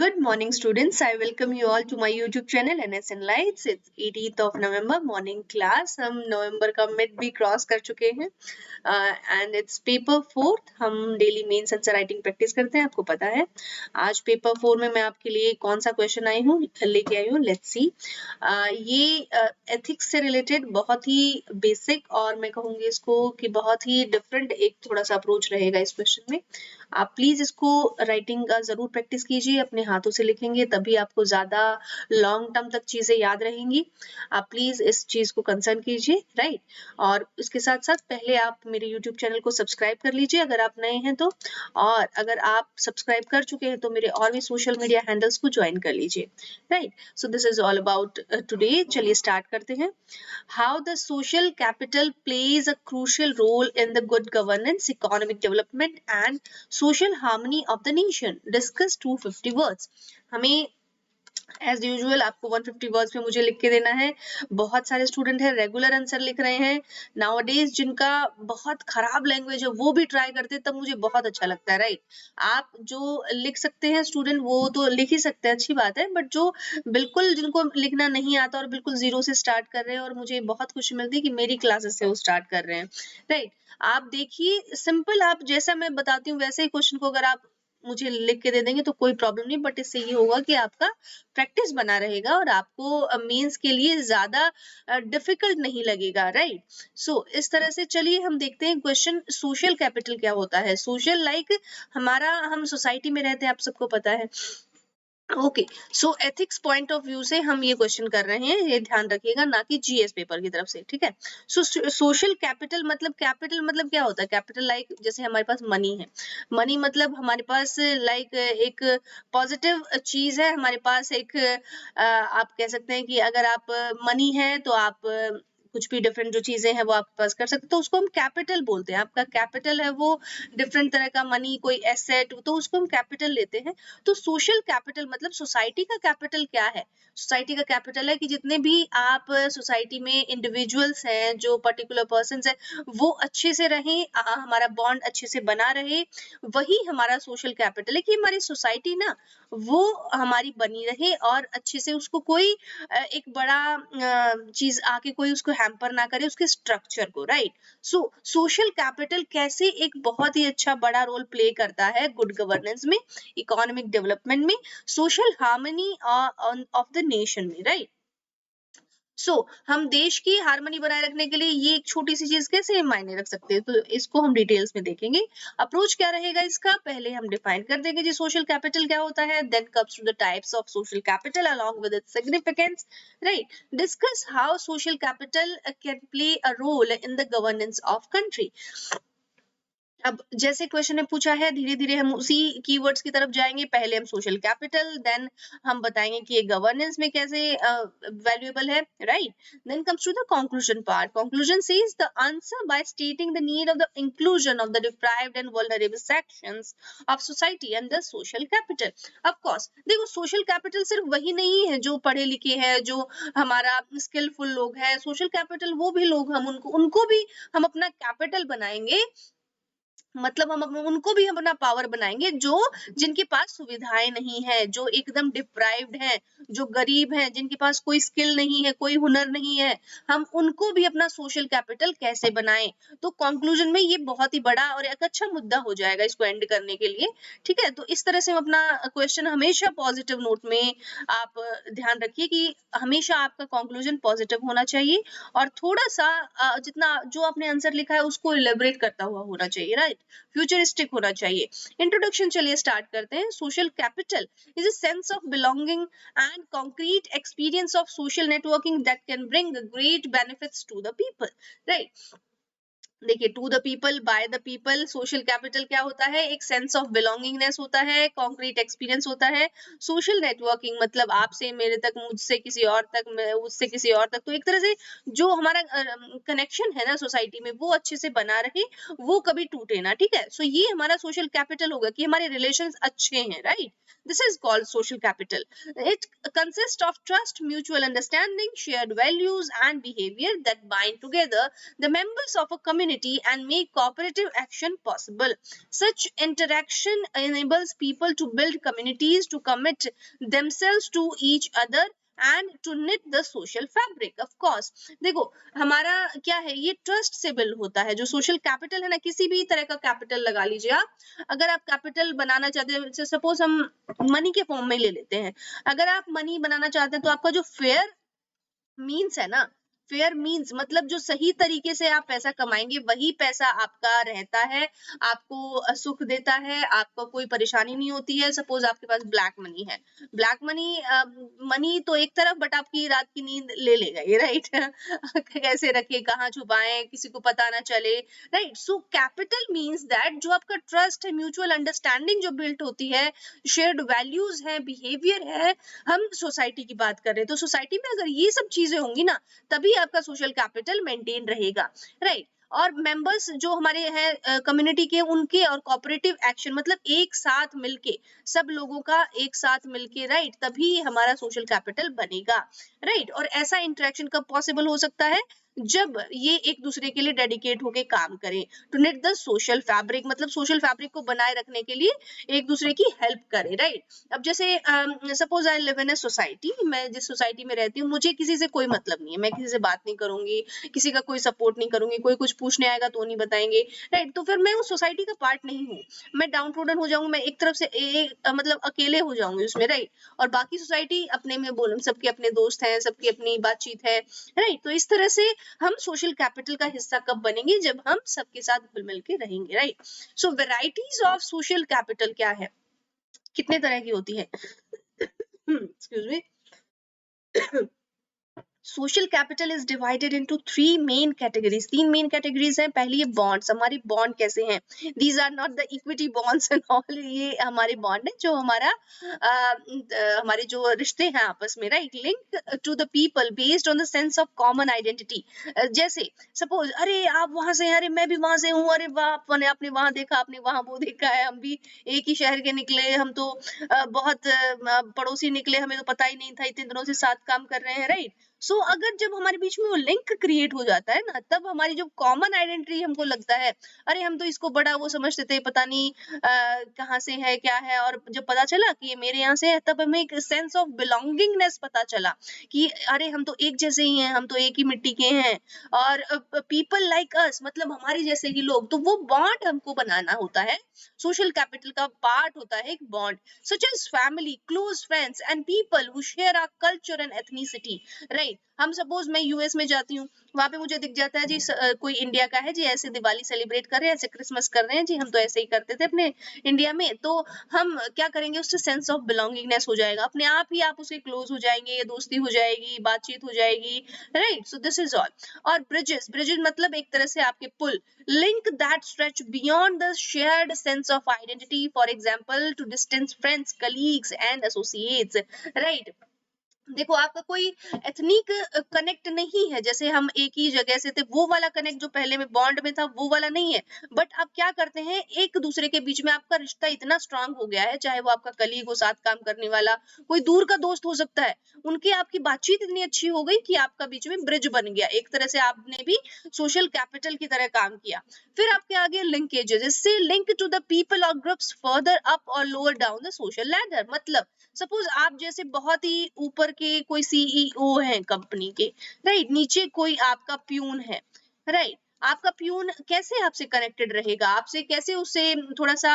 Good morning, students. I welcome you all to my YouTube channel NSN Lights. It's 18th of November morning class. हम नवंबर का mid भी cross कर चुके हैं and it's paper 4। हम daily mains answer writing practice करते हैं, आपको पता है। आज पेपर 4 में मैं आपके लिए कौन सा क्वेश्चन लेके आई हूँ, लेट्स सी। ये एथिक्स से रिलेटेड बहुत ही बेसिक और मैं कहूँगी इसको कि बहुत ही डिफरेंट एक थोड़ा सा अप्रोच रहेगा इस क्वेश्चन में। आप प्लीज इसको राइटिंग का जरूर प्रैक्टिस कीजिए, अपने हाथों से लिखेंगे तभी आपको ज्यादा लॉन्ग टर्म तक चीजें याद रहेंगी। आप प्लीज इस चीज को कंसर्न कीजिए, राइट। और इसके साथ साथ पहले आप मेरे यूट्यूब चैनल को सब्सक्राइब कर लीजिए अगर आप नए हैं तो, और अगर आप सब्सक्राइब कर चुके हैं तो मेरे और भी सोशल मीडिया हैंडल्स को ज्वाइन कर लीजिए, right. So this is all about today. चलिए स्टार्ट करते हैं। How the social capital plays a crucial role in the good governance, economic development and social harmony of the nation. Discuss 250 words. हमें as usual आपको 150 words में मुझे लिख के देना है। बहुत सारे स्टूडेंट हैं रेगुलर आंसर लिख रहे हैं नाउअडेज, जिनका बहुत खराब लैंग्वेज है वो भी ट्राई करते हैं, तब मुझे बहुत अच्छा लगता है, राइट। आप जो लिख सकते हैं स्टूडेंट वो तो लिख ही सकते हैं, अच्छी बात है, बट जो बिल्कुल जिनको लिखना नहीं आता और बिल्कुल जीरो से स्टार्ट कर रहे हैं, और मुझे बहुत खुशी मिलती है कि मेरी क्लासेस से वो स्टार्ट कर रहे हैं, राइट। आप देखिए सिंपल, आप जैसा मैं बताती हूँ वैसे ही क्वेश्चन को अगर आप मुझे लिख के दे देंगे तो कोई प्रॉब्लम नहीं, बट इससे ये होगा कि आपका प्रैक्टिस बना रहेगा और आपको मेंस के लिए ज्यादा डिफिकल्ट नहीं लगेगा, राइट। सो इस तरह से चलिए हम देखते हैं क्वेश्चन। सोशल कैपिटल क्या होता है? सोशल लाइक हमारा, हम सोसाइटी में रहते हैं, आप सबको पता है। Okay, so ethics point of view से हम ये क्वेश्चन कर रहे हैं, ये ध्यान रखिएगा, ना कि जीएस पेपर की तरफ से, ठीक है। सो सोशल कैपिटल मतलब क्या होता है? कैपिटल लाइक जैसे हमारे पास मनी है, मनी मतलब हमारे पास लाइक एक पॉजिटिव चीज है, हमारे पास एक आप कह सकते हैं कि अगर आप मनी है तो आप कुछ भी डिफरेंट जो चीजें हैं वो आपके पास कर सकते हैं, तो उसको हम कैपिटल बोलते हैं। आपका कैपिटल है वो डिफरेंट तरह का मनी, कोई एसेट, तो उसको हम कैपिटल लेते हैं। तो सोशल कैपिटल मतलब सोसाइटी का कैपिटल क्या है? सोसाइटी का कैपिटल है कि जितने भी आप सोसाइटी में इंडिविजुअल्स हैं, जो पर्टिकुलर पर्सन्स हैं, वो अच्छे से रहें, हमारा बॉन्ड अच्छे से बना रहे, वही हमारा सोशल कैपिटल है कि हमारी सोसाइटी ना वो हमारी बनी रहे और अच्छे से उसको कोई एक बड़ा चीज आके कोई उसको हैम्पर ना करे उसके स्ट्रक्चर को, राइट। सो सोशल कैपिटल कैसे एक बहुत ही अच्छा बड़ा रोल प्ले करता है गुड गवर्नेंस में, इकोनॉमिक डेवलपमेंट में, social harmony of the nation में, राइट। सो हम देश की हार्मनी बनाए रखने के लिए ये एक छोटी सी चीज कैसे मायने रख सकते हैं, तो इसको हम डिटेल्स में देखेंगे। अप्रोच क्या रहेगा इसका, पहले हम डिफाइन कर देंगे जी सोशल कैपिटल क्या होता है, then comes to the types of social capital along with its significance, right. Discuss how social capital can play a role in the governance of country. अब जैसे क्वेश्चन ने पूछा है, धीरे धीरे हम उसी कीवर्ड्स की तरफ जाएंगे। पहले हम सोशल कैपिटल, देन हम बताएंगे कि ये गवर्नेंस में कैसे वैल्यूएबल है, right. Then comes to the conclusion part. Conclusion says the answer by stating the need of the inclusion of the deprived and vulnerable sections of society under social capital. Of course देखो, social capital सिर्फ वही नहीं है जो पढ़े लिखे हैं, जो हमारा स्किलफुल लोग हैं। सोशल कैपिटल वो भी लोग, हम उनको भी हम अपना कैपिटल बनाएंगे, मतलब हम उनको भी हम अपना पावर बनाएंगे जो जिनके पास सुविधाएं नहीं है, जो एकदम डिप्राइव्ड हैं, जो गरीब हैं, जिनके पास कोई स्किल नहीं है, कोई हुनर नहीं है, हम उनको भी अपना सोशल कैपिटल कैसे बनाएं। तो कंक्लूजन में ये बहुत ही बड़ा और एक अच्छा मुद्दा हो जाएगा इसको एंड करने के लिए, ठीक है। तो इस तरह से हम अपना क्वेश्चन हमेशा पॉजिटिव नोट में आप ध्यान रखिए कि हमेशा आपका कंक्लूजन पॉजिटिव होना चाहिए और थोड़ा सा जितना जो आपने आंसर लिखा है उसको इलेबोरेट करता हुआ होना चाहिए, राइट। फ्यूचरिस्टिक होना चाहिए। इंट्रोडक्शन चलिए स्टार्ट करते हैं। Social capital is a sense of belonging and concrete experience of social networking that can bring great benefits to the people, right. देखिए, to the people, by the people, social capital क्या होता है? एक sense of belongingness होता है, concrete experience होता है, social networking मतलब आपसे मेरे तक, मुझसे किसी और तक, उससे किसी और तक, तो एक तरह से जो हमारा कनेक्शन है ना सोसाइटी में वो अच्छे से बना रहे, वो कभी टूटे ना, ठीक है। सो ये हमारा सोशल कैपिटल होगा कि हमारे रिलेशंस अच्छे हैं, right. This is called social capital. It consists of trust, mutual understanding, shared values and behavior that bind together the members of a community community and make cooperative action possible. Such interaction enables people to build communities, to commit themselves to each other and to knit the social fabric. Of course, देखो हमारा क्या है, ये trust से build होता है. जो social capital है ना, किसी भी तरह का कैपिटल लगा लीजिए आप. अगर आप कैपिटल बनाना चाहते हैं, सपोज हम मनी के फॉर्म में ले लेते हैं. अगर आप मनी बनाना चाहते हैं तो आपका जो फेयर मीन्स है ना, फेयर मीन्स मतलब जो सही तरीके से आप पैसा कमाएंगे वही पैसा आपका रहता है, आपको सुख देता है, आपको कोई परेशानी नहीं होती है. सपोज आपके पास ब्लैक मनी है, ब्लैक मनी मनी तो एक तरफ, बट आपकी रात की नींद ले लेगा ये, राइट. कैसे रखे, कहाँ छुपाएं, किसी को पता ना चले, right. So capital means that जो आपका ट्रस्ट है, म्यूचुअल अंडरस्टैंडिंग जो बिल्ट होती है, शेयर्ड वैल्यूज है, बिहेवियर है. हम सोसाइटी की बात कर रहे हैं, तो सोसाइटी में अगर ये सब चीजें होंगी ना, तभी आपका सोशल कैपिटल मेंटेन रहेगा, राइट. और मेंबर्स जो हमारे हैं कम्युनिटी के, उनके और कोऑपरेटिव एक्शन मतलब एक साथ मिलके, सब लोगों का एक साथ मिलके, राइट, तभी हमारा सोशल कैपिटल बनेगा, राइट. और ऐसा इंटरेक्शन कब पॉसिबल हो सकता है, जब ये एक दूसरे के लिए डेडिकेट होके काम करें. To knit the social fabric मतलब सोशल फैब्रिक को बनाए रखने के लिए एक दूसरे की हेल्प करें, राइट. अब जैसे suppose I live in a society, मैं जिस सोसाइटी में रहती हूँ, मुझे किसी से कोई मतलब नहीं है, मैं किसी से बात नहीं करूंगी, किसी का कोई सपोर्ट नहीं करूंगी, कोई कुछ पूछने आएगा तो नहीं बताएंगे, राइट. तो फिर मैं उस सोसाइटी का पार्ट नहीं हूँ, मैं डाउन ट्रोडन हो जाऊंगी, मैं एक तरफ से मतलब अकेले हो जाऊंगी उसमें, राइट. और बाकी सोसाइटी अपने में बोल, सबके अपने दोस्त हैं, सबकी अपनी बातचीत है, राइट. तो इस तरह से हम सोशल कैपिटल का हिस्सा कब बनेंगे, जब हम सबके साथ घुल मिल के रहेंगे, right. So varieties of social capital क्या है, कितने तरह की होती है. Excuse me. Social capital is divided into 3 main categories. 3 main categories हैं. पहली है बॉन्ड्स. हमारी बॉन्ड कैसे हैं, these are not the equity bonds and all, ये हमारे बॉन्ड है जो हमारा हमारे जो रिश्ते हैं आपस में, right. Link to the people based on the sense of common identity. जैसे सपोज अरे आप वहां से हैं, अरे मैं भी वहां से हूँ, अरे वाह आपने वहां देखा, आपने वहां वो देखा है, हम भी एक ही शहर के निकले, हम तो बहुत पड़ोसी निकले, हमें तो पता ही नहीं था, इतने दिनों से साथ काम कर रहे हैं, राइट. सो अगर जब हमारे बीच में वो लिंक क्रिएट हो जाता है ना, तब हमारी जो कॉमन आइडेंटिटी हमको लगता है, अरे हम तो इसको बड़ा वो समझते थे, पता नहीं कहाँ से है, क्या है. और जब पता चला कि ये मेरे यहाँ से है, तब हमें एक सेंस ऑफ बिलोंगिंगनेस पता चला कि अरे हम तो एक जैसे ही हैं, हम तो एक ही मिट्टी के हैं. और पीपल लाइक अस मतलब हमारे जैसे ही लोग, तो वो बॉन्ड हमको बनाना होता है. सोशल कैपिटल का पार्ट होता है एक bond, such as family, close friends and people who share our culture and ethnicity, right. हम सपोज मैं यूएस में जाती हूँ, वहां पे मुझे दिख जाता है जी कोई इंडिया का है जी, ऐसे दिवाली सेलिब्रेट कर रहे हैं, ऐसे क्रिसमस कर रहे हैं जी, हम तो ऐसे ही करते थे अपने इंडिया में. तो हम क्या करेंगे, उससे सेंस ऑफ बिलोंगिंगनेस हो जाएगा, अपने आप ही आप उसके क्लोज हो जाएंगे, दोस्ती हो जाएगी, बातचीत हो जाएगी, right. So this is all. और ब्रिजेस, ब्रिजेस मतलब एक तरह से आपके पुल, link that stretch beyond the shared sense of identity, for example to distant friends, colleagues and associates, right. देखो आपका कोई एथनिक कनेक्ट नहीं है, जैसे हम एक ही जगह से थे, वो वाला कनेक्ट जो पहले में बॉन्ड में था वो वाला नहीं है, बट आप क्या करते हैं, एक दूसरे के बीच में आपका रिश्ता इतना स्ट्रांग हो गया है, चाहे वो आपका कलीग हो, साथ काम करने वाला, कोई दूर का दोस्त हो सकता है, उनकी आपकी बातचीत इतनी अच्छी हो गई कि आपका बीच में ब्रिज बन गया, एक तरह से आपने भी सोशल कैपिटल की तरह काम किया. फिर आपके आगे लिंकेजेस, इससे लिंक टू द पीपल और ग्रुप्स फर्दर अप और lower down the social ladder. मतलब सपोज आप जैसे बहुत ही ऊपर के कोई सीईओ हैं कंपनी के, राइट, नीचे कोई आपका प्यून है, राइट. आपका प्यून कैसे आपसे कनेक्टेड रहेगा, आपसे कैसे उससे थोड़ा सा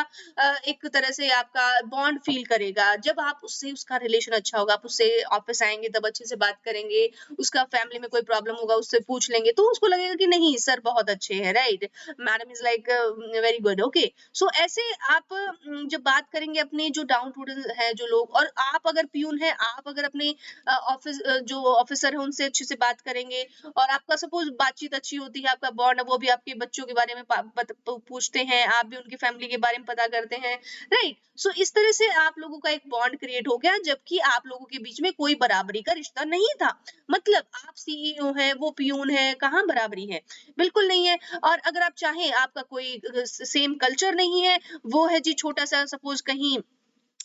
एक तरह से आपका बॉन्ड फील करेगा, जब आप उससे उसका रिलेशन अच्छा होगा, आप उससे ऑफिस आएंगे तब अच्छे से बात करेंगे, उसका फैमिली में कोई प्रॉब्लम होगा उससे पूछ लेंगे, तो उसको लगेगा कि नहीं सर बहुत अच्छे हैं, right, madam is like very good, okay. So ऐसे आप जब बात करेंगे अपने जो डाउन टू है जो लोग, और आप अगर प्यून है, आप अगर अपने ऑफिस जो ऑफिसर है उनसे अच्छे से बात करेंगे, और आपका सपोज बातचीत अच्छी होती है, आपका बॉन्ड, वो भी आपके बच्चों के बारे में पूछते हैं, आप भी उनकी फैमिली के बारे में पता करते हैं, राइट. सो इस तरह से आप लोगों का एक बॉन्ड क्रिएट हो गया, जबकि आप लोगों के बीच में कोई बराबरी का रिश्ता नहीं था. मतलब आप सीईओ है, वो प्यून है, कहाँ बराबरी है, बिल्कुल नहीं है. और अगर आप चाहें, आपका कोई सेम कल्चर नहीं है, वो है जी छोटा सा, सपोज कहीं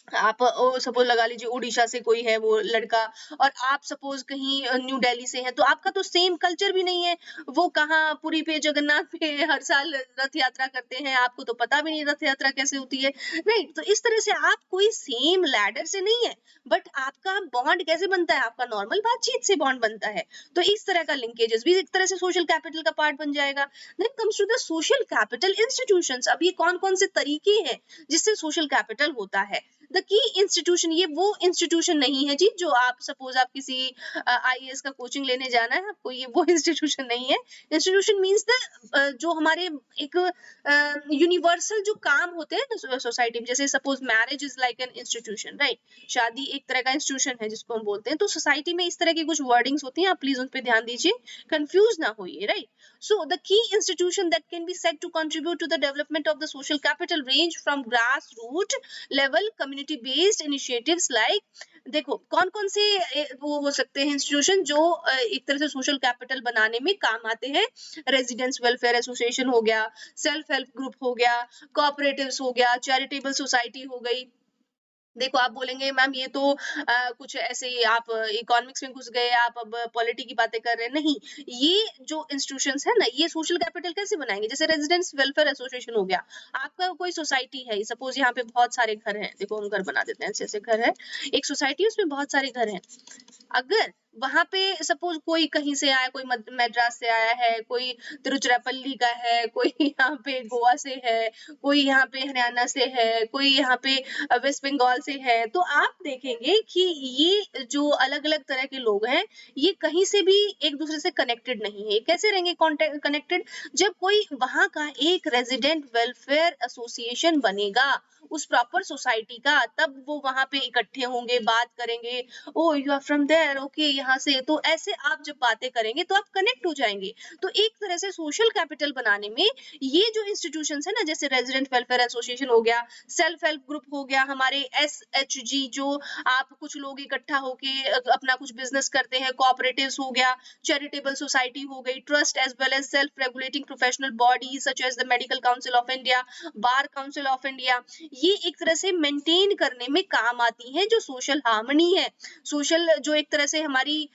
आप सपोज लगा लीजिए उड़ीसा से कोई है वो लड़का, और आप सपोज कहीं न्यू दिल्ली से हैं, तो आपका तो सेम कल्चर भी नहीं है। वो कहाँ पुरी पे जगन्नाथ पे हर साल रथ यात्रा करते हैं, आपको तो पता भी नहीं रथ यात्रा कैसे होती है, राइट। तो इस तरह से आप कोई सेम लैडर से नहीं है, बट आपका बॉन्ड कैसे बनता है, आपका नॉर्मल बातचीत से बॉन्ड बनता है। तो इस तरह का लिंकेजेस भी एक तरह से सोशल कैपिटल का पार्ट बन जाएगा। Then comes to the social capital institutions. अब ये कौन कौन से तरीके हैं जिससे सोशल कैपिटल होता है। द की इंस्टीट्यूशन, ये वो इंस्टीट्यूशन नहीं है जी जो आप सपोज आप किसी आईएएस का कोचिंग लेने जाना है आपको, ये वो इंस्टीट्यूशन नहीं है। इंस्टीट्यूशन मींस द जो हमारे एक यूनिवर्सल जो काम होते हैं ना सोसाइटी में, जैसे suppose marriage is like an institution, right. शादी एक तरह का इंस्टीट्यूशन है जिसको हम बोलते हैं। तो सोसाइटी में इस तरह की कुछ वर्डिंग्स होती हैं, आप प्लीज उन पे ध्यान दीजिए, कंफ्यूज ना होइए, right. So the key institution that can be said to contribute to the development of the social capital range from grassroots level community based initiatives like, देखो कौन कौन से वो हो सकते हैं इंस्टीट्यूशन जो एक तरह से सोशल कैपिटल बनाने में काम आते हैं। रेजिडेंस वेलफेयर एसोसिएशन हो गया, सेल्फ हेल्प ग्रुप हो गया, कोऑपरेटिव्स हो गया, चैरिटेबल सोसाइटी हो गई। देखो आप बोलेंगे मैम ये तो कुछ ऐसे ही आप इकोनॉमिक्स में घुस गए, आप अब पॉलिटी की बातें कर रहे हैं। नहीं, ये जो इंस्टीट्यूशंस है ना, ये सोशल कैपिटल कैसे बनाएंगे। जैसे रेजिडेंस वेलफेयर एसोसिएशन हो गया, आपका कोई सोसाइटी है, सपोज यहाँ पे बहुत सारे घर हैं, देखो हम घर बना देते हैं, ऐसे घर है, एक सोसाइटी, उसमें बहुत सारे घर हैं। अगर वहां पे सपोज कोई कहीं से आया, कोई मद्रास से आया है, कोई तिरुचिरापल्ली का है, कोई यहाँ पे गोवा से है, कोई यहाँ पे हरियाणा से है, कोई यहाँ पे वेस्ट बंगाल से है, तो आप देखेंगे कि ये जो अलग अलग तरह के लोग हैं, ये कहीं से भी एक दूसरे से कनेक्टेड नहीं है। कैसे रहेंगे कनेक्टेड, जब कोई वहां का एक रेजिडेंट वेलफेयर एसोसिएशन बनेगा उस प्रॉपर सोसाइटी का, तब वो वहां पे इकट्ठे होंगे, बात करेंगे, oh you are from there, okay यहाँ से, तो ऐसे आप जब बातें करेंगे तो आप कनेक्ट हो जाएंगे। तो एक तरह से सोशल कैपिटल बनाने में ये जो इंस्टीट्यूशंस है ना, जैसे रेजिडेंट वेलफेयर एसोसिएशन हो गया, सेल्फ हेल्प ग्रुप हो गया, हमारे SHG जो आप कुछ लोग इकट्ठा होके अपना कुछ बिजनेस करते हैं, कोऑपरेटिव्स हो गया, चैरिटेबल सोसाइटी हो गई, trust as well as self regulating professional bodies such as the medical council of India, bar council of India, ये एक तरह से मेंटेन करने में काम आती हैं। जो सोशल हार्मनी है, सोशल जो एक तरह से हमारी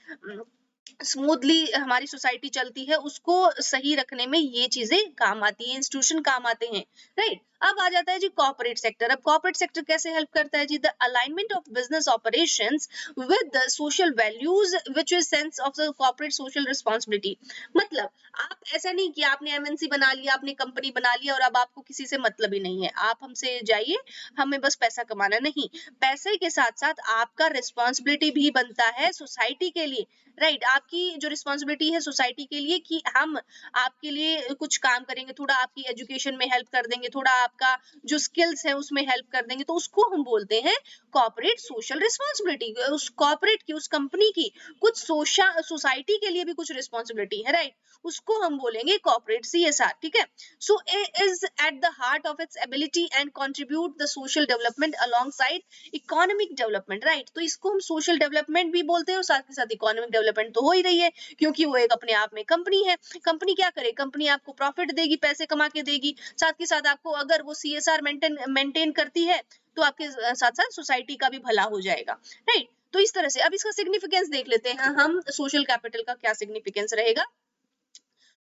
स्मूथली हमारी सोसाइटी चलती है, उसको सही रखने में ये चीजें काम आती है, इंस्टीट्यूशन काम आते हैं, राइट। अब आ जाता है जी कॉर्पोरेट सेक्टर। अब कॉर्पोरेट सेक्टर कैसे हेल्प करता है जी, the alignment of business operations with the social values which is sense of the corporate social responsibility. मतलब आप ऐसा नहीं कि आपने एमएनसी बना लिया, आपने कंपनी बना लिया और अब आपको किसी से मतलब ही नहीं है, आप हमसे जाइए, हमें बस पैसा कमाना। नहीं, पैसे के साथ साथ आपका रिस्पांसिबिलिटी भी बनता है सोसाइटी के लिए, राइट। आपकी जो रिस्पांसिबिलिटी है सोसाइटी के लिए कि हम आपके लिए कुछ काम करेंगे, थोड़ा आपकी एजुकेशन में हेल्प कर देंगे, थोड़ा आपका जो स्किल्स है उसमें हेल्प कर देंगे, तो उसको हम बोलते हैं कॉर्पोरेट सोशल रिस्पांसिबिलिटी। उस कॉर्पोरेट की, उस कंपनी की कुछ सोसाइटी के लिए भी कुछ रिस्पांसिबिलिटी है, राइट, उसको हम बोलेंगे कॉर्पोरेट CSR, ठीक है। So is at the heart of its ability and contribute the social development alongside economic development, right. तो इसको हम सोशल डेवलपमेंट भी बोलते हैं और साथ के साथ इकोनॉमिक डेवलपमेंट तो हो ही रही है, क्योंकि वो एक अपने आप में कंपनी है। कंपनी क्या करे, कंपनी आपको प्रॉफिट देगी, पैसे कमा के देगी, साथ के साथ आपको अगर वो CSR मेंटेन करती है तो आपके साथ साथ सोसाइटी का भी भला हो जाएगा, राइट। तो इस तरह से अब इसका सिग्निफिकेंस देख लेते हैं हम, सोशल कैपिटल का क्या सिग्निफिकेंस रहेगा।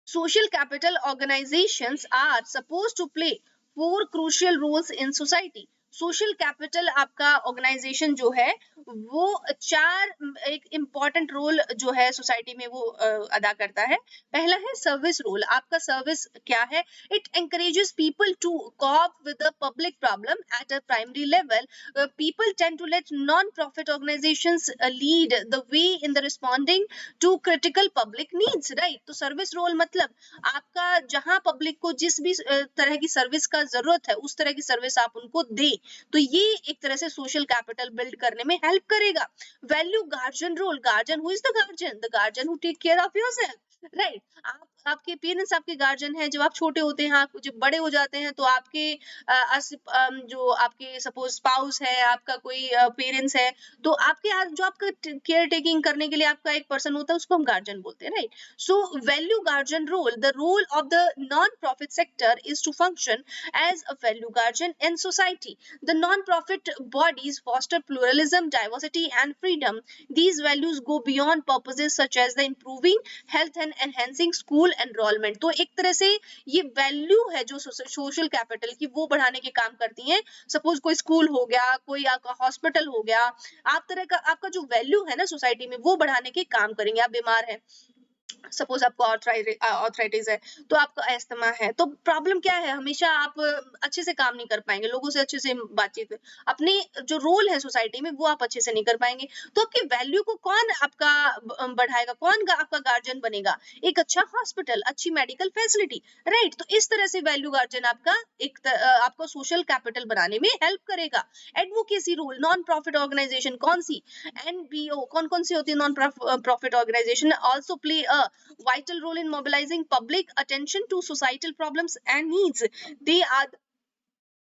Social capital organizations are supposed to play four crucial roles in society. Social capital आपका ऑर्गेनाइजेशन जो है वो चार एक इम्पॉर्टेंट रोल जो है सोसाइटी में वो अदा करता है। पहला है सर्विस रोल। आपका सर्विस क्या है, it encourages people to cope with the public problem at a primary level. People tend to let non profit organisations lead the way in the responding to critical public needs, right. तो service role मतलब आपका जहां public को जिस भी तरह की service का जरूरत है उस तरह की सर्विस आप उनको दे, तो ये एक तरह से सोशल कैपिटल बिल्ड करने में हेल्प करेगा। Value guardian role. Guardian, who is the guardian? The guardian who take care of yourself, right. आप आपके पेरेंट्स आपके गार्जियन हैं, जब आप छोटे होते हैं, आप जब बड़े हो जाते हैं तो आपके जो आपके सपोज स्पाउस है, आपका कोई पेरेंट्स है, तो आपके जो आपका केयर टेकिंग करने के लिए आपका एक पर्सन होता है, उसको हम गार्जियन बोलते हैं, right? So value guardian role, the role of the non profit sector is to function as a value guardian in society. The non-profit bodies foster pluralism, diversity, and freedom. These values go beyond purposes such as the improving health and enhancing school enrollment. तो एक तरह से ये value है जो social capital की, वो बढ़ाने के काम करती हैं. सपोज कोई स्कूल हो गया, कोई आपका हॉस्पिटल हो गया, आप तरह का आपका जो वैल्यू है ना सोसाइटी में, वो बढ़ाने के काम करेंगे. आप बीमार हैं, सपोज आपको ऑर्थराइटिस है, तो आपका अस्थमा है, तो प्रॉब्लम क्या है, हमेशा आप अच्छे से काम नहीं कर पाएंगे, लोगों से अच्छे से बातचीत, अपनी जो रोल है सोसाइटी में वो आप अच्छे से नहीं कर पाएंगे. तो आपकी वैल्यू को कौन आपका बढ़ाएगा, कौन आपका गार्जियन बनेगा? एक अच्छा हॉस्पिटल, अच्छी मेडिकल फैसिलिटी, राइट? तो इस तरह से वैल्यू गार्जियन आपका आपको सोशल कैपिटल बनाने में हेल्प करेगा. Advocacy role, non profit organisation कौन सी? एनपीओ, कौन कौन सी होती है non profit organisation? Also play a vital role in mobilizing public attention to societal problems and needs. They are the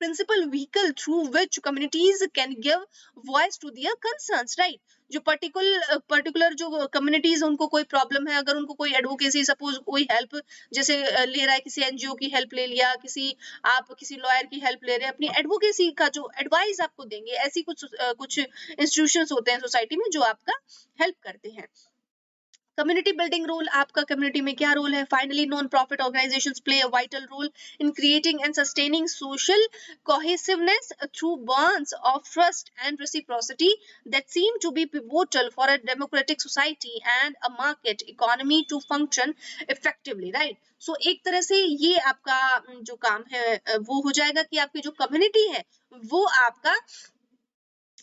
principal vehicle through which communities can give voice to their concerns, right? जो particular जो communities, उनको कोई problem है, अगर उनको कोई advocacy, suppose कोई help जैसे ले रहा है, किसी एनजीओ की हेल्प ले लिया, आप किसी लॉयर की हेल्प ले रहे हैं, अपनी एडवोकेसी का जो एडवाइस आपको देंगे, ऐसी कुछ इंस्टीट्यूशंस होते हैं सोसाइटी में जो आपका हेल्प करते हैं. कम्युनिटी बिल्डिंग रोल, आपका कम्युनिटी में क्या रोल है? Finally, non profit organisations play a vital role in creating and sustaining social cohesiveness through bonds of trust and reciprocity that seem to be pivotal for a democratic society and a market economy to function effectively, right? So एक तरह से ये आपका जो काम है वो हो जाएगा कि आपकी जो कम्युनिटी है वो आपका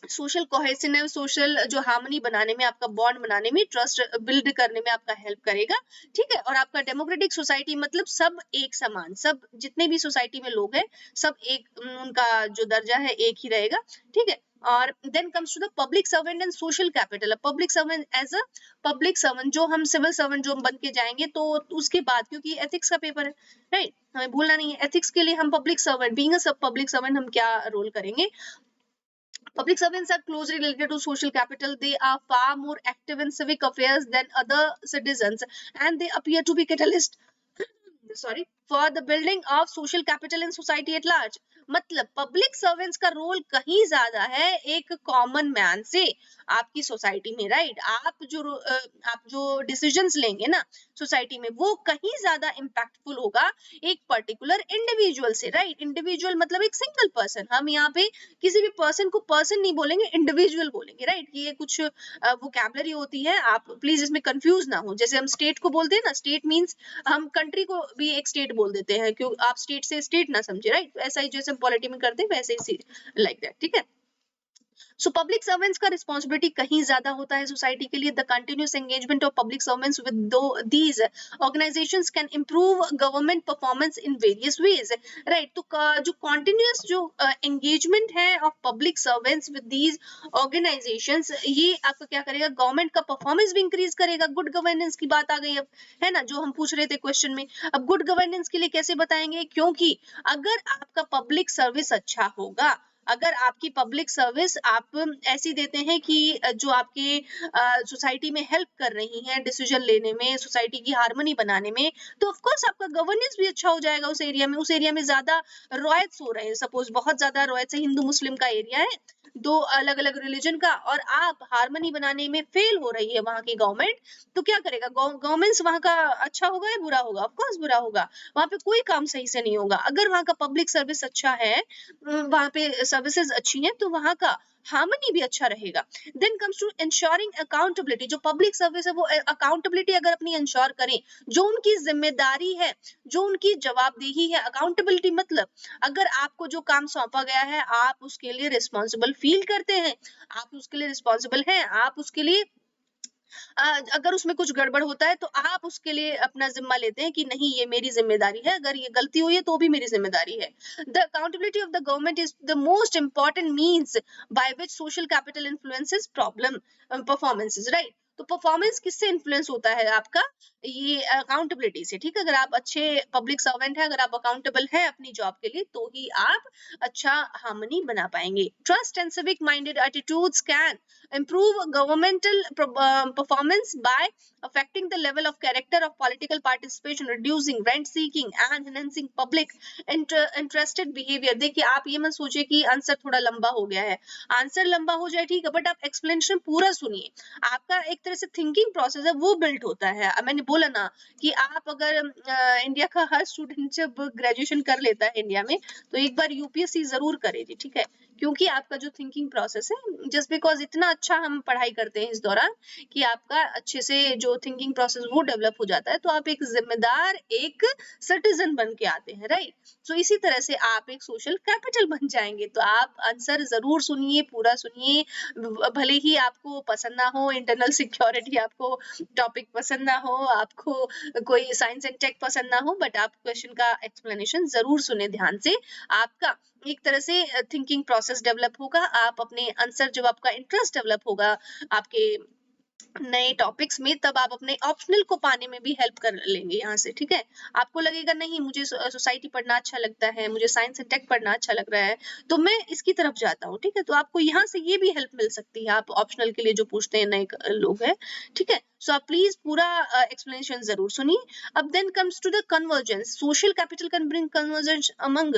सोशल कोहेसिवनेस, सोशल जो हार्मनी बनाने में, आपका बॉन्ड बनाने में, ट्रस्ट बिल्ड करने में आपका हेल्प करेगा. ठीक है? और आपका डेमोक्रेटिक सोसाइटी मतलब सब एक समान, सब जितने भी सोसाइटी में लोग हैं, सब एक, उनका जो दर्जा है एक ही रहेगा. ठीक है? और then comes to the public servant and social capital. Public servant, as a public servant, जो हम सिविल सर्वेंट जो हम बन के जाएंगे, तो उसके बाद, क्योंकि एथिक्स का पेपर है, राइट? हमें भूलना नहीं है, एथिक्स के लिए हम public servant, being a public servant, हम क्या रोल करेंगे? Public servants are closely related to social capital. They are far more active in civic affairs than other citizens, and they appear to be catalyst sorry, for the building of social capital in society at large. मतलब public servants का role कहीं ज्यादा है एक common man से आपकी society में, right? आप जो डिसीजंस लेंगे ना सोसाइटी में, वो कहीं ज्यादा इम्पैक्टफुल होगा एक पर्टिकुलर इंडिविजुअल से, राइट? इंडिविजुअल मतलब एक सिंगल पर्सन. हम यहाँ पे किसी भी पर्सन को पर्सन नहीं बोलेंगे, इंडिविजुअल बोलेंगे, राइट? ये कुछ वोकैबुलरी होती है, आप प्लीज इसमें कंफ्यूज ना हो. जैसे हम स्टेट को बोलते हैं ना, स्टेट मीन्स हम कंट्री को भी एक स्टेट बोल देते हैं, क्यों आप स्टेट से स्टेट ना समझे, राइट? ऐसा ही जैसे हम पॉलिटी में करते हैं वैसे ही लाइक दैट. ठीक है? सो पब्लिक सर्वेंट्स का रिस्पॉन्सिबिलिटी कहीं ज्यादा होता है सोसाइटी के लिए. The continuous engagement of public servants with these organisations can improve government performance in various ways, right? तो जो कॉन्टिन्यूस जो एंगेजमेंट है of public servants with these organisations, ये आपका क्या करेगा? गवर्नमेंट का परफॉर्मेंस भी इंक्रीज करेगा. गुड गवर्नेंस की बात आ गई अब, है ना, जो हम पूछ रहे थे क्वेश्चन में. अब गुड गवर्नेंस के लिए कैसे बताएंगे? क्योंकि अगर आपका पब्लिक सर्विस अच्छा होगा, अगर आपकी पब्लिक सर्विस आप ऐसी देते हैं कि जो आपके सोसाइटी में हेल्प कर रही हैं डिसीजन लेने में, सोसाइटी की हार्मनी बनाने में, तो ऑफ कोर्स आपका गवर्नेंस भी अच्छा हो जाएगा उस एरिया में. उस एरिया में ज्यादा रॉयट्स हो रहे हैं, सपोज बहुत ज्यादा रॉयट्स है, हिंदू मुस्लिम का एरिया है, दो अलग अलग रिलीजन का, और आप हार्मनी बनाने में फेल हो रही है वहां की गवर्नमेंट, तो क्या करेगा? गवर्नमेंट वहां का अच्छा होगा या बुरा होगा? ऑफ कोर्स बुरा होगा. वहां पे कोई काम सही से नहीं होगा. अगर वहां का पब्लिक सर्विस अच्छा है, वहां पे सर्विसेज अच्छी हैं, तो वहां का हार्मनी भी अच्छा रहेगा. Then comes to ensuring accountability. जो पब्लिक सर्विस है वो अकाउंटेबिलिटी अगर अपनी इंश्योर करें, जो उनकी जिम्मेदारी है, जो उनकी जवाबदेही है. अकाउंटेबिलिटी मतलब अगर आपको जो काम सौंपा गया है, आप उसके लिए रिस्पॉन्सिबल फील करते हैं, आप उसके लिए रिस्पॉन्सिबल हैं, आप उसके लिए अगर उसमें कुछ गड़बड़ होता है तो आप उसके लिए अपना जिम्मा लेते हैं कि नहीं, ये मेरी जिम्मेदारी है, अगर ये गलती हुई है तो भी मेरी जिम्मेदारी है. The accountability of the government is the most important means by which social capital influences problem performances, right? तो परफॉर्मेंस किससे इन्फ्लुएंस होता है आपका, ये अकाउंटेबिलिटी से, ठीक है। अगर आप अच्छे पब्लिक सर्वेंट है, अगर आप अकाउंटेबल है अपनी जॉब के लिए, तो ही आप अच्छा हार्मनी बना पाएंगे। Trust and civic minded attitudes can improve governmental performance by affecting the level of character of political participation, reducing rent seeking and enhancing public interested behavior। देखिए आप ये मत सोचिए कि आंसर थोड़ा लंबा हो गया है, आंसर लंबा हो जाए ठीक है, बट आप एक्सप्लेनेशन पूरा सुनिए। आपका एक तरह से थिंकिंग प्रोसेस है वो बिल्ड होता है। मैंने बोला ना कि आप अगर इंडिया का हर स्टूडेंट जब ग्रेजुएशन कर लेता है इंडिया में, तो एक बार यूपीएससी जरूर करेगी, ठीक है, क्योंकि आपका जो थिंकिंग प्रोसेस है, जस्ट बिकॉज इतना अच्छा हम पढ़ाई करते हैं इस दौरान कि आपका अच्छे से जो थिंकिंग प्रोसेस वो डेवलप हो जाता है, तो आप एक जिम्मेदार एक सिटीजन बन के आते हैं, राइट। सो इसी तरह से आप एक सोशल कैपिटल बन जाएंगे। तो आप आंसर जरूर सुनिए, पूरा सुनिए, भले ही आपको पसंद ना हो इंटरनल सिक्योरिटी, आपको टॉपिक पसंद ना हो, आपको कोई साइंस एंड टेक पसंद ना हो, बट आप क्वेश्चन का एक्सप्लेनेशन जरूर सुने ध्यान से। आपका एक तरह से थिंकिंग प्रोसेस डेवलप होगा, आप अपने आंसर जब आपका इंटरेस्ट डेवलप होगा आपके नए टॉपिक्स में, तब आप अपने ऑप्शनल को पाने में भी हेल्प कर लेंगे यहाँ से, ठीक है। आपको लगेगा नहीं मुझे सोसाइटी पढ़ना अच्छा लगता है, मुझे साइंस एंड टेक पढ़ना अच्छा लग रहा है, तो मैं इसकी तरफ जाता हूँ, ठीक है। तो आपको यहाँ से ये भी हेल्प मिल सकती है, आप ऑप्शनल के लिए जो पूछते हैं नए लोग हैं, ठीक है। सो आप प्लीज पूरा एक्सप्लेनेशन जरूर सुनिए। अब then comes to the convergence. Social capital can bring convergence among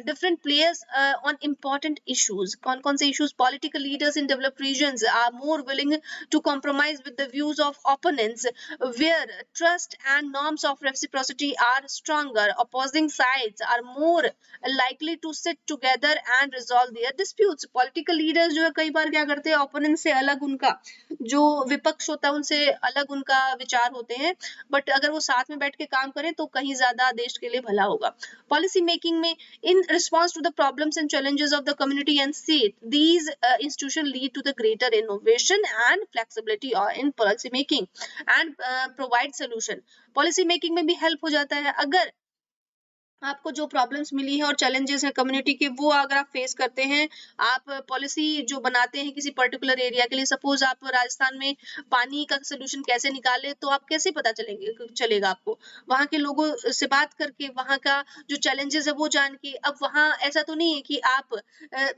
different players on important issues। कौन कौन से issues? Political leaders in developed regions are more willing to compromise with the views of opponents, where trust and norms of reciprocity are stronger। Opposing sides are more likely to sit together and resolve their disputes। Political leaders जो है कई बार क्या करते हैं, opponent से अलग उनका जो विपक्ष होता है उनसे अलग उनका विचार होते हैं, बट अगर वो साथ में बैठ के काम करें तो कहीं ज्यादा देश के लिए भला होगा। पॉलिसी मेकिंग में in response to the problems and challenges of the community and state, these institutions lead to the greater innovation and flexibility in policy making and provide solution। policy making में भी help हो जाता है। अगर आपको जो problems मिली है और चैलेंजेस हैं कम्युनिटी के, वो अगर आप फेस करते हैं, आप पॉलिसी जो बनाते हैं किसी पर्टिकुलर एरिया के लिए, सपोज आप राजस्थान में पानी का सोल्यूशन कैसे निकाले, तो आप कैसे पता चलेगा आपको वहां के लोगों से बात करके, वहां का जो चैलेंजेस है वो जान के। अब वहां ऐसा तो नहीं है कि आप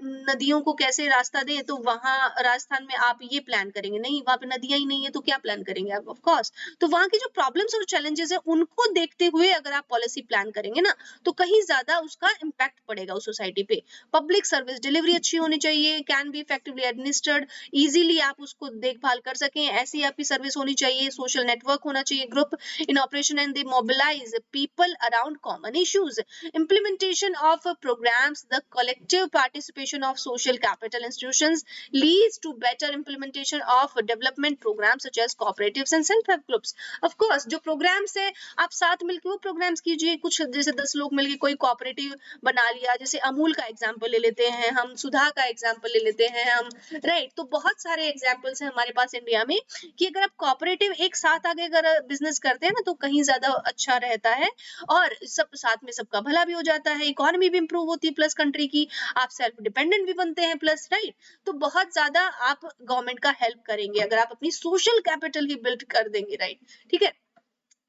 नदियों को कैसे रास्ता दें, तो वहां राजस्थान में आप ये प्लान करेंगे, नहीं, वहां पे नदियां ही नहीं है तो क्या प्लान करेंगे आप, ऑफ कोर्स। तो वहां की जो प्रॉब्लम्स और चैलेंजेस है उनको देखते हुए अगर आप पॉलिसी प्लान करेंगे ना, तो कहीं ज्यादा उसका इम्पैक्ट पड़ेगा उस सोसाइटी पे। पब्लिक सर्विस डिलीवरी अच्छी होनी चाहिए, can be effectively administered, easily आप उसको देखभाल कर सकें, ऐसी आपकी सर्विस होनी चाहिए। सोशल नेटवर्क होना चाहिए, group in operation and they mobilise people around common issues. Implementation of programmes, the collective participation of social capital institutions leads to better implementation of development programmes such as cooperatives and self help groups. Of course जो programmes है आप साथ मिलकर वो programmes कीजिए, कुछ जैसे 10 लोग मिलके कोई कोऑपरेटिव बना लिया, जैसे अमूल का एग्जांपल ले लेते हैं हम, सुधा का एग्जांपल ले लेते हैं हम, राइट। तो बहुत सारे एग्जांपल्स हैं हमारे पास इंडिया में कि अगर आप कोऑपरेटिव एक साथ आगे अगर बिजनेस करते हैं ना, तो कहीं ज्यादा अच्छा रहता है और सब साथ में सबका भला भी हो जाता है, इकोनॉमी भी इंप्रूव होती है, प्लस कंट्री की आप सेल्फ डिपेंडेंट भी बनते हैं, प्लस, राइट। तो बहुत ज्यादा आप गवर्नमेंट का हेल्प करेंगे अगर आप अपनी सोशल कैपिटल ही बिल्ड कर देंगे, राइट, ठीक है।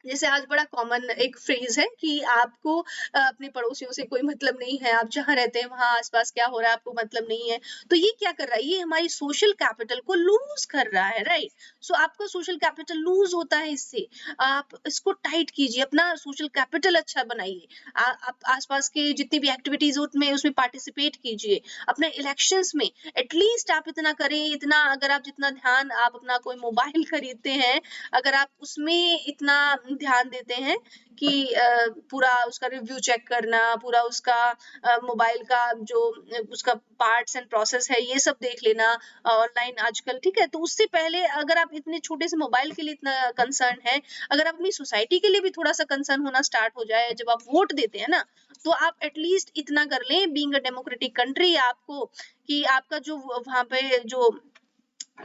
जैसे आज बड़ा कॉमन एक फ्रेज है कि आपको अपने पड़ोसियों से कोई मतलब नहीं है, आप जहाँ रहते हैं वहां आसपास क्या हो रहा है आपको मतलब नहीं है। तो ये क्या कर रहा है, ये हमारी सोशल कैपिटल को लूज कर रहा है, राइट। सो आपका सोशल कैपिटल लूज होता है, इससे आप इसको टाइट कीजिए, अपना सोशल कैपिटल अच्छा बनाइए। आप आसपास के जितनी भी एक्टिविटीज उसमें पार्टिसिपेट कीजिए। अपने इलेक्शंस में एटलीस्ट आप इतना करें, इतना अगर आप जितना ध्यान आप अपना कोई मोबाइल खरीदते हैं, अगर आप उसमें इतना ध्यान देते हैं कि पूरा उसका रिव्यू चेक करना, पूरा उसका मोबाइल का जो उसका पार्ट्स एंड प्रोसेस है ये सब देख लेना ऑनलाइन आजकल, ठीक है। तो उससे पहले अगर आप इतने छोटे से मोबाइल के लिए इतना कंसर्न है, अगर आप अपनी सोसाइटी के लिए भी थोड़ा सा कंसर्न होना स्टार्ट हो जाए जब आप वोट देते हैं ना, तो आप एटलीस्ट इतना कर लें, बीइंग अ डेमोक्रेटिक कंट्री, आपको कि आपका जो वहां पे जो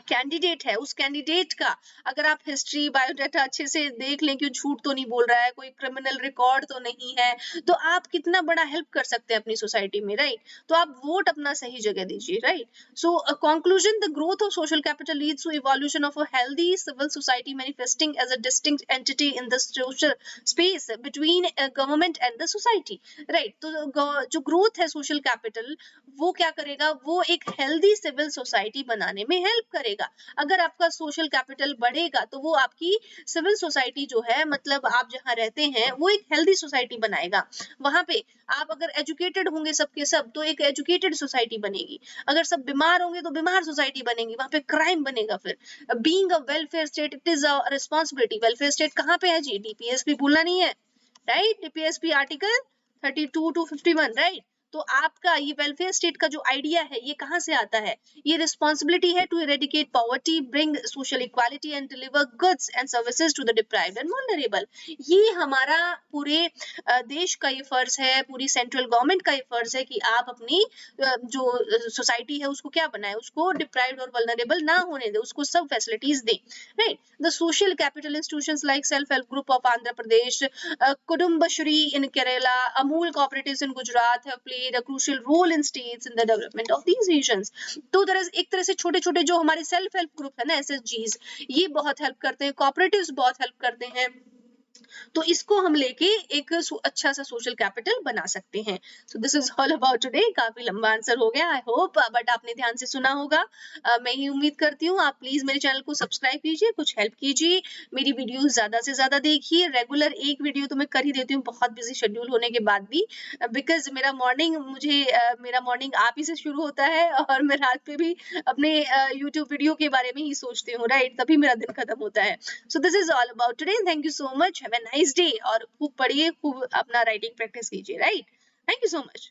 कैंडिडेट है, उस कैंडिडेट का अगर आप हिस्ट्री बायोडाटा अच्छे से देख लें कि झूठ तो नहीं बोल रहा है, कोई क्रिमिनल रिकॉर्ड तो नहीं है, तो आप कितना बड़ा हेल्प कर सकते हैं अपनी सोसाइटी में, राइट? तो आप वोट अपना सही जगह दीजिए, right? So conclusion, the growth of social capital leads to evolution of a healthy civil society manifesting as a distinct entity in the social space between government and the society, right? तो जो growth है social capital, वो क्या करेगा, वो एक healthy civil society बनाने में हेल्प करेगा। अगर आपका सोशल कैपिटल बढ़ेगा तो वो आपकी सिविल सोसाइटी जो है, मतलब आप जहाँ रहते हैं, वो एक हेल्दी सोसाइटी बनाएगा। वहां पे आप अगर एजुकेटेड होंगे सबके सब, तो एक एजुकेटेड सोसाइटी बनेगी। अगर सब बीमार होंगे तो बीमार सोसाइटी बनेगी, वहां पे क्राइम बनेगा। फिर being a welfare state, it is a responsibility. Welfare state कहाँ पे है जी? डीपीएसपी भूलना नहीं है, right? DPSP article 32 to 51, right? तो आपका ये वेलफेयर स्टेट का जो आइडिया है, ये कहाँ से आता है? ये रिस्पॉन्सिबिलिटी है to eradicate poverty, bring social equality and deliver goods and services to the deprived and vulnerable. ये हमारा पूरे देश का ये फर्ज है, पूरी सेंट्रल गवर्नमेंट का ये फर्ज है कि आप अपनी जो सोसाइटी है उसको क्या बनाए, उसको डिप्राइव्ड और वल्नरेबल ना होने दे, उसको सब फैसिलिटीज दें, right? The social capital institutions like self help group of Andhra Pradesh, Kudumbashree in Kerala, Amul cooperatives in Gujarat have played a crucial role in states in the development of these regions. तो एक तरह से छोटे छोटे जो हमारे self help group है ना, SHGs, ये बहुत हेल्प करते हैं, कॉपरेटिव्स बहुत हेल्प करते हैं। तो इसको हम लेके एक अच्छा सा सोशल कैपिटल बना सकते हैं। So this is all about today. काफी लंबा आंसर हो गया, आई होप, बट आपने ध्यान से सुना होगा। मैं ही उम्मीद करती हूँ। आप प्लीज मेरे चैनल को सब्सक्राइब कीजिए, कुछ हेल्प कीजिए, मेरी वीडियो ज्यादा से ज्यादा देखिए। रेगुलर एक वीडियो तो मैं कर ही देती हूँ, बहुत बिजी शेड्यूल होने के बाद भी, बिकॉज मेरा मॉर्निंग आप ही से शुरू होता है, और मैं रात पे भी अपने यूट्यूब वीडियो के बारे में ही सोचती हूँ, राइट? तभी मेरा दिन खत्म होता है। So this is all about today. Thank you so much, have a nice day, और खूब पढ़िए, खूब अपना राइटिंग प्रैक्टिस कीजिए, right? Thank you so much.